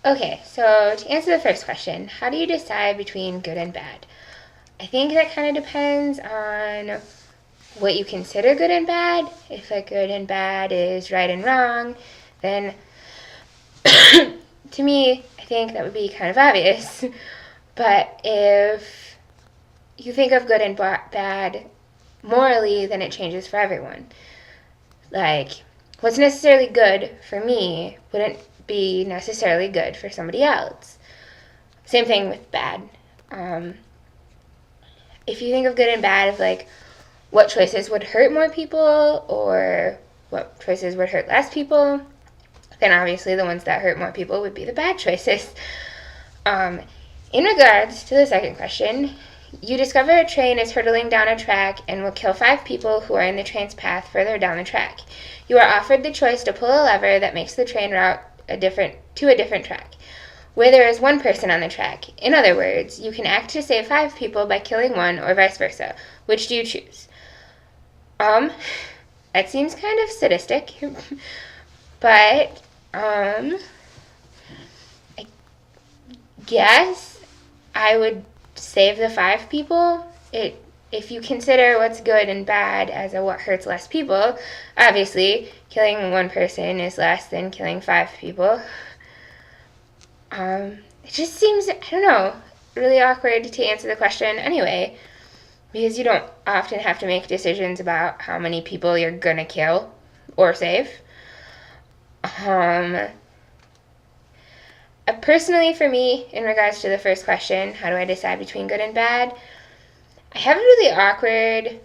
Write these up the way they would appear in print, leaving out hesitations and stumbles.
Okay, so to answer the first question, how do you decide between good and bad? I think that kind of depends on what you consider good and bad. If like good and bad is right and wrong, then to me, I think that would be kind of obvious. But if you think of good and bad morally, then it changes for everyone. Like, what's necessarily good for me wouldn't be necessarily good for somebody else. Same thing with bad. Um, if you think of good and bad, of like what choices would hurt more people or what choices would hurt less people, then obviously the ones that hurt more people would be the bad choices. Um, in regards to the second question, you discover a train is hurtling down a track and will kill 5 people who are in the train's path further down the track. You are offered the choice to pull a lever that makes the train route to a different track, where there is 1 person on the track. In other words, you can act to save 5 people by killing one, or vice versa. Which do you choose? Um, that seems kind of sadistic, but I guess I would save the 5 people. If you consider what's good and bad as a what hurts less people, obviously killing 1 person is less than killing 5 people. It just seems, I don't know, really awkward to answer the question anyway, because you don't often have to make decisions about how many people you're gonna kill or save. Personally, for me, in regards to the first question, how do I decide between good and bad? I have a really awkward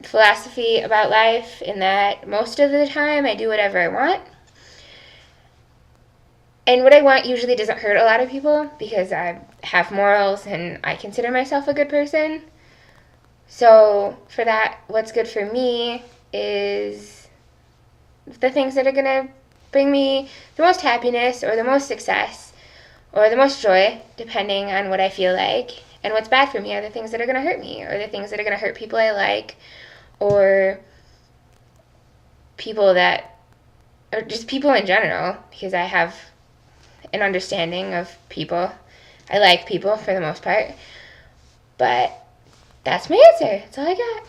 philosophy about life in that most of the time I do whatever I want. And what I want usually doesn't hurt a lot of people because I have morals and I consider myself a good person. So, for that, what's good for me is the things that are going to bring me the most happiness or the most success or the most joy, depending on what I feel like. And what's bad for me are the things that are going to hurt me or the things that are going to hurt people I like or people that, or just people in general, because I have an understanding of people. I like people for the most part. But that's my answer. That's all I got.